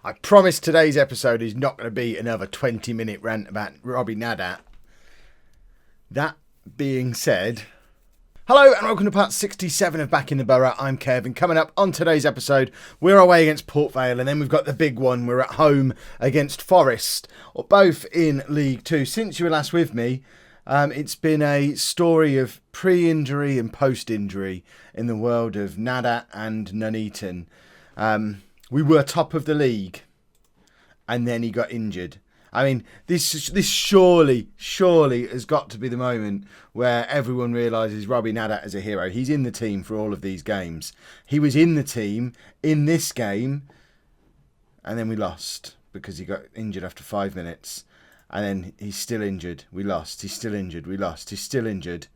I promise today's episode is not going to be another 20-minute rant about Robbie Nadat. That being said, hello and welcome to part 67 of Backing the Boro. I'm Kevin. Coming up on today's episode, we're away against Port Vale, and then we've got the big one. We're at home against Forest, both in League Two. Since you were last with me, it's been a story of pre-injury and post-injury in the world of Nadat and Nuneaton. We were top of the league, and then he got injured. I mean, this surely has got to be the moment where everyone realises Robbie Nadat is a hero. He's in the team for all of these games. He was in the team in this game, and then we lost because he got injured after 5 minutes. And then he's still injured. We lost. He's still injured. We lost. He's still injured.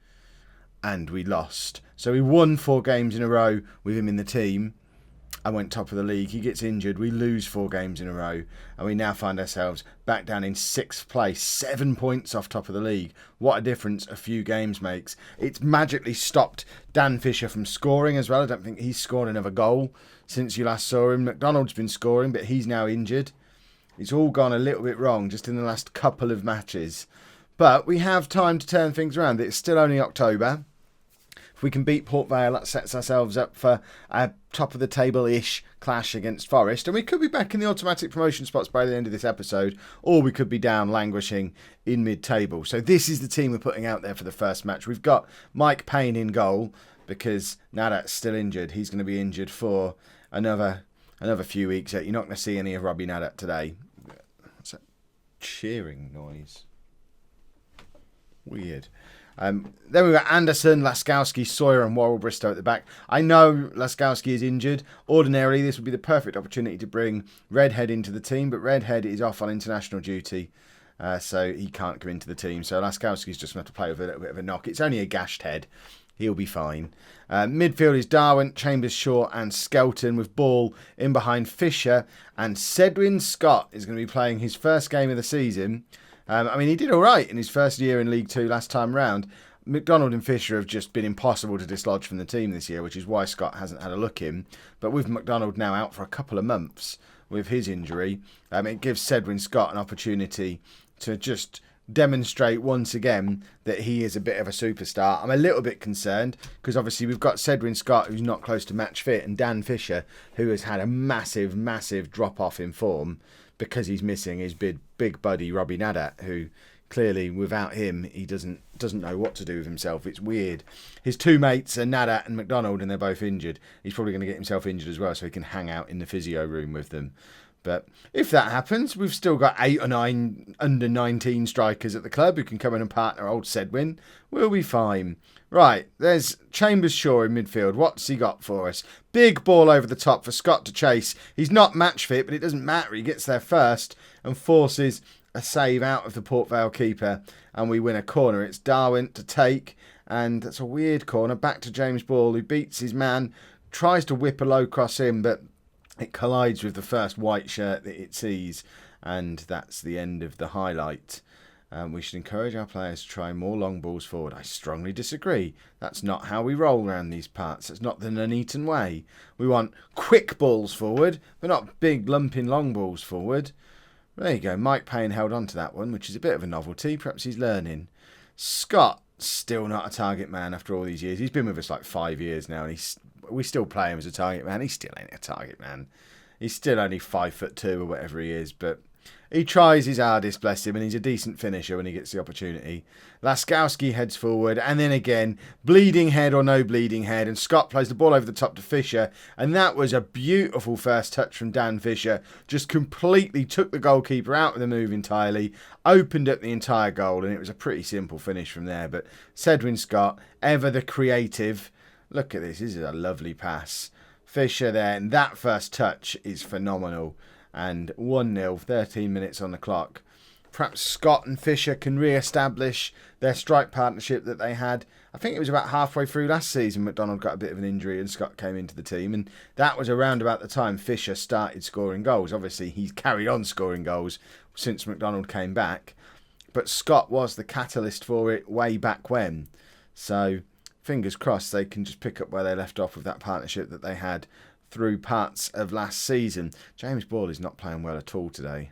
And we lost. So we won 4 games in a row with him in the team. I went top of the league. He gets injured. We lose 4 games in a row. And we now find ourselves back down in 6th place. 7 points off top of the league. What a difference a few games makes. It's magically stopped Dan Fisher from scoring as well. I don't think he's scored another goal since you last saw him. McDonald's been scoring, but he's now injured. It's all gone a little bit wrong just in the last couple of matches. But we have time to turn things around. It's still only October. If we can beat Port Vale, that sets ourselves up for a top-of-the-table-ish clash against Forest. And we could be back in the automatic promotion spots by the end of this episode, or we could be down languishing in mid-table. So this is the team we're putting out there for the first match. We've got Mike Payne in goal because Nadat's still injured. He's going to be injured for another few weeks. You're not going to see any of Robbie Nadat today. What's that cheering noise? Weird. Then we've got Anderson, Laskowski, Sawyer and Worrell Bristow at the back. I know Laskowski is injured. Ordinarily, this would be the perfect opportunity to bring Redhead into the team, but Redhead is off on international duty, so he can't come into the team. So Laskowski's just going to have to play with a little bit of a knock. It's only a gashed head. He'll be fine. Midfield is Darwin, Chambers, Shaw and Skelton with Ball in behind Fisher. And Sedwin Scott is going to be playing his first game of the season. He did all right in his first year in League Two last time round. McDonald and Fisher have just been impossible to dislodge from the team this year, which is why Scott hasn't had a look in. But with McDonald now out for a couple of months with his injury, it gives Sedwin Scott an opportunity to just demonstrate once again that he is a bit of a superstar. I'm a little bit concerned because obviously we've got Sedwin Scott, who's not close to match fit, and Dan Fisher, who has had a massive drop off in form because he's missing his big buddy Robbie Nadat, who clearly without him he doesn't know what to do with himself. It's weird. His 2 mates are Nadat and McDonald, and they're both injured. He's probably going to get himself injured as well so he can hang out in the physio room with them. But if that happens, we've still got 8 or 9 under-19 strikers at the club who can come in and partner old Sedwin. We'll be fine. Right, there's Chambers Shaw in midfield. What's he got for us? Big ball over the top for Scott to chase. He's not match fit, but it doesn't matter. He gets there first and forces a save out of the Port Vale keeper, and we win a corner. It's Darwin to take, and that's a weird corner. Back to James Ball, who beats his man, tries to whip a low cross in, but it collides with the first white shirt that it sees, and that's the end of the highlight. We should encourage our players to try more long balls forward. I strongly disagree. That's not how we roll around these parts. That's not the Nuneaton way. We want quick balls forward, but not big lumping long balls forward. There you go. Mike Payne held on to that one, which is a bit of a novelty. Perhaps he's learning. Scott, still not a target man after all these years. He's been with us like 5 years now, and we still play him as a target man. He still ain't a target man. He's still only 5'2" or whatever he is, but he tries his hardest, bless him, and he's a decent finisher when he gets the opportunity. Laskowski heads forward, and then again, bleeding head or no bleeding head, and Scott plays the ball over the top to Fisher, and that was a beautiful first touch from Dan Fisher. Just completely took the goalkeeper out of the move entirely, opened up the entire goal, and it was a pretty simple finish from there. But Sedwin Scott, ever the creative. Look at this. This is a lovely pass. Fisher there, and that first touch is phenomenal. And 1-0, 13 minutes on the clock. Perhaps Scott and Fisher can re-establish their strike partnership that they had. I think it was about halfway through last season McDonald got a bit of an injury and Scott came into the team, and that was around about the time Fisher started scoring goals. Obviously he's carried on scoring goals since McDonald came back, but Scott was the catalyst for it way back when. So fingers crossed they can just pick up where they left off with that partnership that they had through parts of last season. James Ball is not playing well at all today.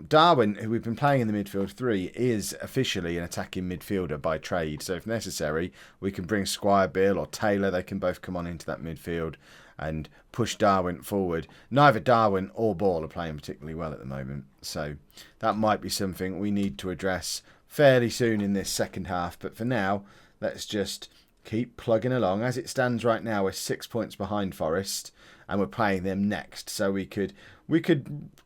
Darwin, who we've been playing in the midfield three, is officially an attacking midfielder by trade. So if necessary, we can bring Squire Bill or Taylor. They can both come on into that midfield and push Darwin forward. Neither Darwin or Ball are playing particularly well at the moment. So that might be something we need to address fairly soon in this second half. But for now, let's just keep plugging along. As it stands right now, we're 6 points behind Forest and we're playing them next. So we could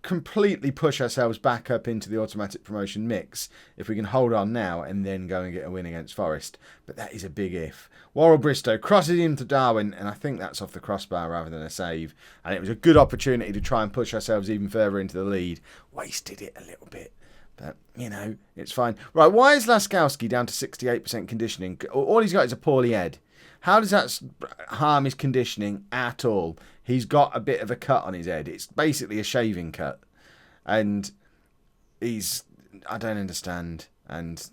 completely push ourselves back up into the automatic promotion mix if we can hold on now and then go and get a win against Forest. But that is a big if. Warrell Bristow crosses into Darwin, and I think that's off the crossbar rather than a save. And it was a good opportunity to try and push ourselves even further into the lead. Wasted it a little bit. But, you know, it's fine. Right, why is Laskowski down to 68% conditioning? All he's got is a poorly head. How does that harm his conditioning at all? He's got a bit of a cut on his head. It's basically a shaving cut. And I don't understand. And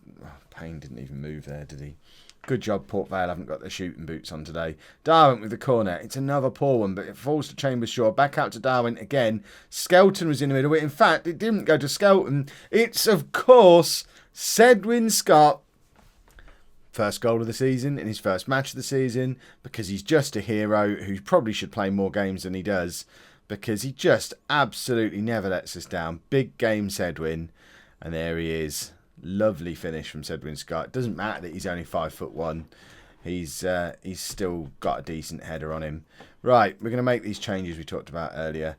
Payne didn't even move there, did he? Good job, Port Vale haven't got their shooting boots on today. Darwin with the corner. It's another poor one, but it falls to Chambers Shaw. Back out to Darwin again. Skelton was in the middle. In fact, it didn't go to Skelton. It's, of course, Sedwin Scott. First goal of the season in his first match of the season, because he's just a hero who probably should play more games than he does, because he just absolutely never lets us down. Big game, Sedwin. And there he is. Lovely finish from Sedwin Scott. It doesn't matter that he's only 5'1". He's still got a decent header on him. Right, we're going to make these changes we talked about earlier.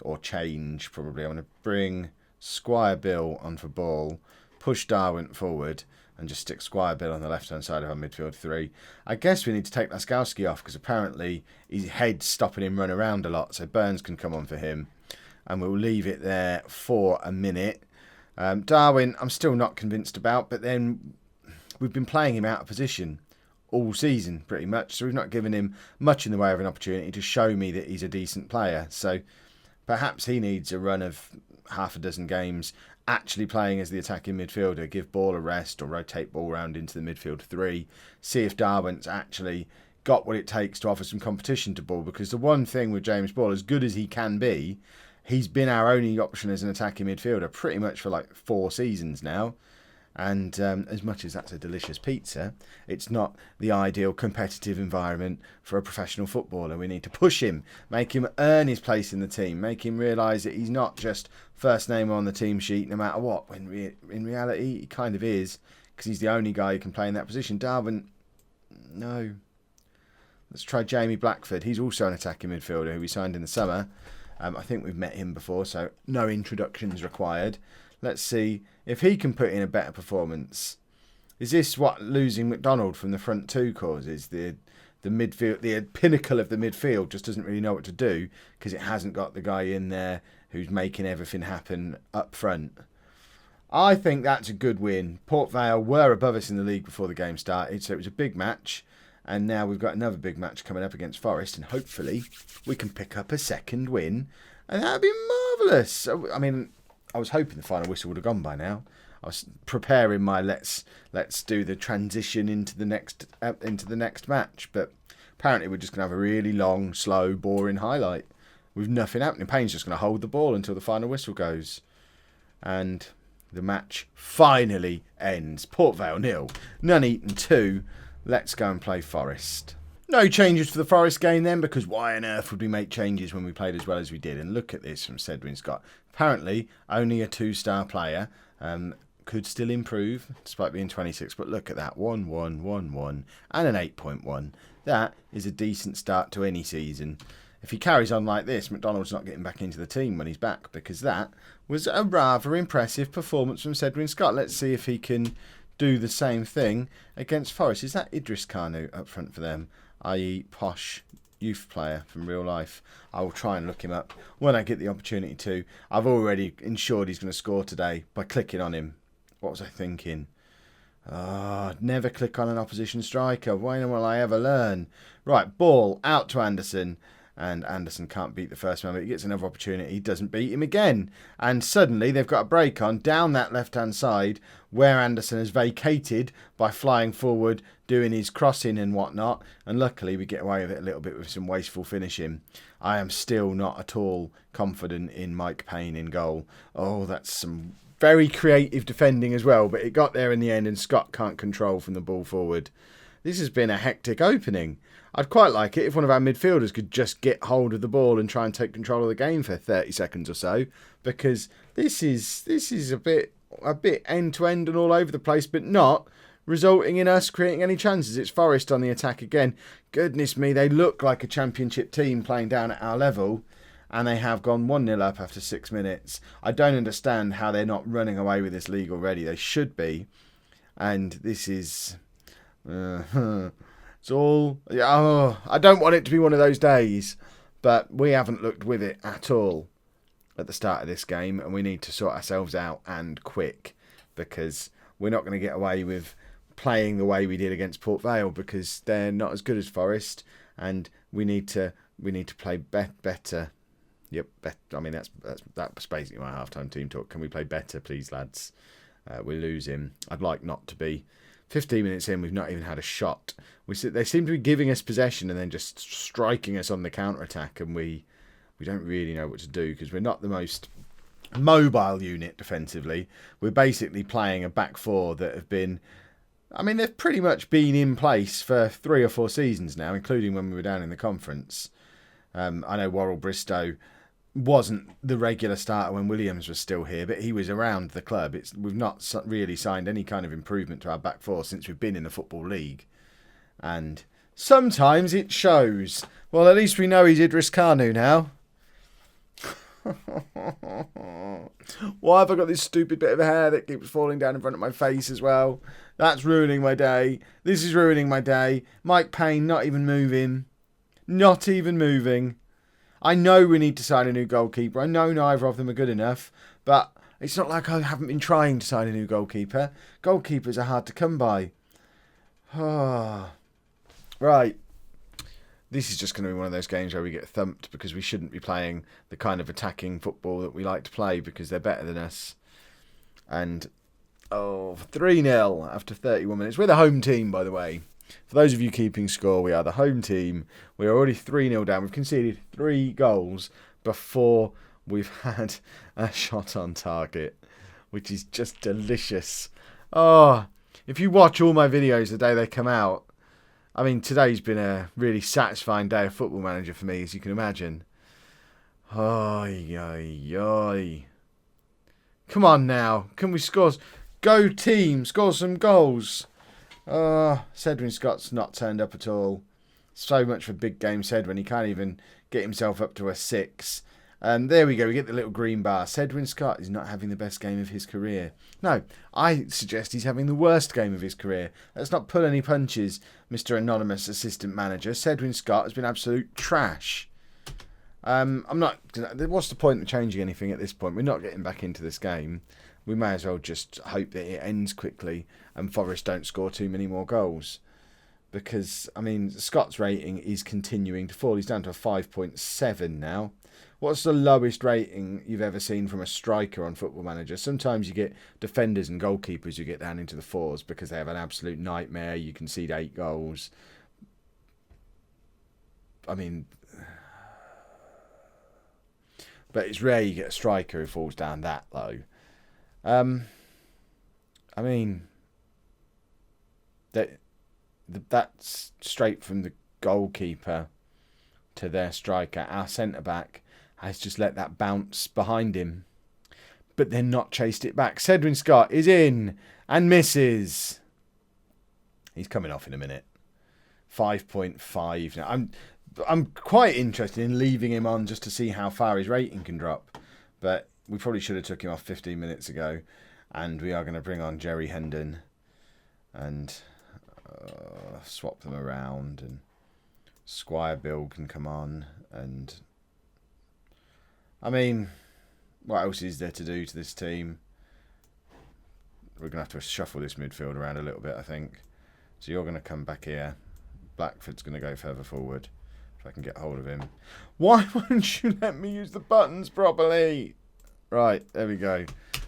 Or change, probably. I'm going to bring Squire Bill on for Ball, push Darwin forward, and just stick Squire Bill on the left-hand side of our midfield three. I guess we need to take Laskowski off, because apparently his head's stopping him run around a lot, so Burns can come on for him. And we'll leave it there for a minute. Darwin, I'm still not convinced about, but then we've been playing him out of position all season, pretty much, so we've not given him much in the way of an opportunity to show me that he's a decent player. So perhaps he needs a run of half a dozen games actually playing as the attacking midfielder, give Ball a rest or rotate Ball round into the midfield three, see if Darwin's actually got what it takes to offer some competition to Ball, because the one thing with James Ball, as good as he can be, he's been our only option as an attacking midfielder pretty much for like 4 seasons now. And as much as that's a delicious pizza, it's not the ideal competitive environment for a professional footballer. We need to push him, make him earn his place in the team, make him realise that he's not just first name on the team sheet no matter what, when in reality he kind of is, because he's the only guy who can play in that position. Darwin, no. Let's try Jamie Blackford. He's also an attacking midfielder who we signed in the summer. I think we've met him before, so no introductions required. Let's see if he can put in a better performance. Is this what losing McDonald from the front two causes? The midfield, the pinnacle of the midfield just doesn't really know what to do because it hasn't got the guy in there who's making everything happen up front. I think that's a good win. Port Vale were above us in the league before the game started, so it was a big match. And now we've got another big match coming up against Forest, and hopefully we can pick up a second win, and that would be marvellous. I mean, I was hoping the final whistle would have gone by now. I was preparing my let's do the transition into the next match, but apparently we're just going to have a really long, slow, boring highlight with nothing happening. Payne's just going to hold the ball until the final whistle goes, and the match finally ends. Port Vale 0, Nuneaton 2. Let's go and play Forest. No changes for the Forest game then, because why on earth would we make changes when we played as well as we did? And look at this from Sedwin Scott. Apparently, only a 2-star player. Could still improve, despite being 26. But look at that. 1-1, 1-1, and an 8.1. That is a decent start to any season. If he carries on like this, McDonald's not getting back into the team when he's back, because that was a rather impressive performance from Sedwin Scott. Let's see if he can do the same thing against Forest. Is that Idris Kanu up front for them, i.e. posh youth player from real life? I will try and look him up when I get the opportunity to. I've already ensured he's going to score today by clicking on him. What was I thinking? Never click on an opposition striker. When will I ever learn? Right, Ball out to Anderson. And Anderson can't beat the first man, but he gets another opportunity. He doesn't beat him again. And suddenly they've got a break on down that left-hand side where Anderson has vacated by flying forward doing his crossing and whatnot, and luckily we get away with it a little bit with some wasteful finishing. I am still not at all confident in Mike Payne in goal. Oh, that's some very creative defending as well, but it got there in the end, and Scott can't control from the ball forward. This has been a hectic opening. I'd quite like it if one of our midfielders could just get hold of the ball and try and take control of the game for 30 seconds or so, because this is a bit end to end and all over the place, but not resulting in us creating any chances. It's Forest on the attack again. Goodness me, they look like a championship team playing down at our level, and they have gone 1-0 up after 6 minutes. I don't understand how they're not running away with this league already. They should be. And this is... it's all... I don't want it to be one of those days, but we haven't looked with it at all at the start of this game, and we need to sort ourselves out, and quick, because we're not going to get away with playing the way we did against Port Vale, because they're not as good as Forest, and we need to play better. Yep, I mean that's basically my halftime team talk. Can we play better, please, lads? We're losing. I'd like not to be. 15 minutes in, we've not even had a shot. They seem to be giving us possession and then just striking us on the counter attack, and we don't really know what to do, because we're not the most mobile unit defensively. We're basically playing a back four that have been... I mean, they've pretty much been in place for 3 or 4 seasons now, including when we were down in the conference. I know Worrell Bristow wasn't the regular starter when Williams was still here, but he was around the club. We've not really signed any kind of improvement to our back four since we've been in the Football League. And sometimes it shows. Well, at least we know he's Idris Kanu now. Why have I got this stupid bit of hair that keeps falling down in front of my face as well? That's ruining my day. This is ruining my day. Mike Payne not even moving. Not even moving. I know we need to sign a new goalkeeper. I know neither of them are good enough, but it's not like I haven't been trying to sign a new goalkeeper. Goalkeepers are hard to come by. Right. This is just going to be one of those games where we get thumped because we shouldn't be playing the kind of attacking football that we like to play, because they're better than us. And, 3-0 after 31 minutes. We're the home team, by the way. For those of you keeping score, we are the home team. We're already 3-0 down. We've conceded 3 goals before we've had a shot on target, which is just delicious. If you watch all my videos the day they come out, I mean, today's been a really satisfying day of Football Manager for me, as you can imagine. Come on now. Can we score? Go team. Score some goals. Sedwin Scott's not turned up at all. So much for big game Sedwin. He can't even get himself up to a 6. There we go. We get the little green bar. Sedwin Scott is not having the best game of his career. No, I suggest he's having the worst game of his career. Let's not pull any punches, Mr. Anonymous Assistant Manager. Sedwin Scott has been absolute trash. I'm not... What's the point of changing anything at this point? We're not getting back into this game. We may as well just hope that it ends quickly and Forest don't score too many more goals. Because, I mean, Scott's rating is continuing to fall. He's down to a 5.7 now. What's the lowest rating you've ever seen from a striker on Football Manager? Sometimes you get defenders and goalkeepers who get down into the 4s because they have an absolute nightmare. You concede 8 goals. I mean... But it's rare you get a striker who falls down that low. I mean... That's straight from the goalkeeper to their striker. Our centre-back has just let that bounce behind him, but then not chased it back. Sedwin Scott is in and misses. He's coming off in a minute. 5.5 now. I'm quite interested in leaving him on just to see how far his rating can drop, but we probably should have took him off 15 minutes ago, and we are going to bring on Jerry Hendon and swap them around, and Squire Bill can come on, and I mean, what else is there to do to this team? We're going to have to shuffle this midfield around a little bit, I think. So you're going to come back here. Blackford's going to go further forward, if I can get hold of him. Why won't you let me use the buttons properly? Right, there we go.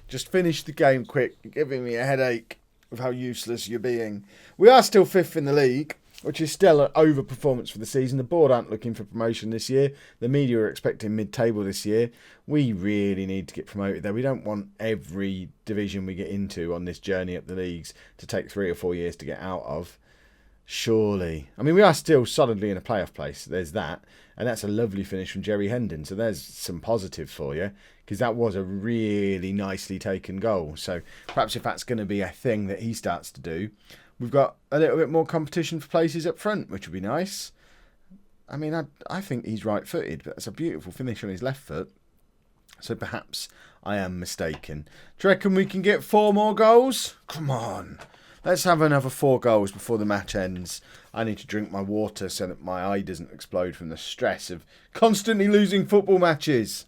Just finish the game quick. You're giving me a headache. with how useless you're being. We are still 5th in the league, which is still an overperformance for the season. The board aren't looking for promotion this year. The media are expecting mid-table this year. We really need to get promoted there. We don't want every division we get into on this journey up the leagues to take 3 or 4 years to get out of. Surely. I mean, we are still solidly in a playoff place. There's that. And that's a lovely finish from Jerry Hendon. So there's some positive for you, because that was a really nicely taken goal. So perhaps if that's going to be a thing that he starts to do, we've got a little bit more competition for places up front, which would be nice. I mean, I think he's right-footed, but it's a beautiful finish on his left foot. So perhaps I am mistaken. Do you reckon we can get 4 more goals? Come on. Let's have another 4 goals before the match ends. I need to drink my water so that my eye doesn't explode from the stress of constantly losing football matches.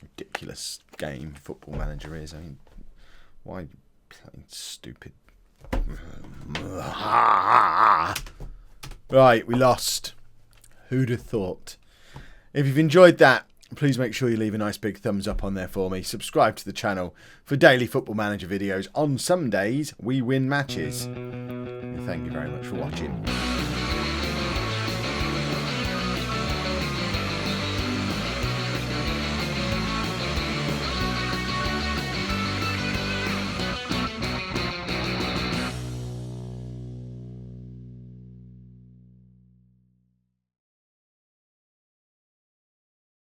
Ridiculous game Football Manager is. I mean, why playing stupid? Right, we lost. Who'd have thought? If you've enjoyed that, please make sure you leave a nice big thumbs up on there for me. Subscribe to the channel for daily Football Manager videos. On some days, we win matches. And thank you very much for watching.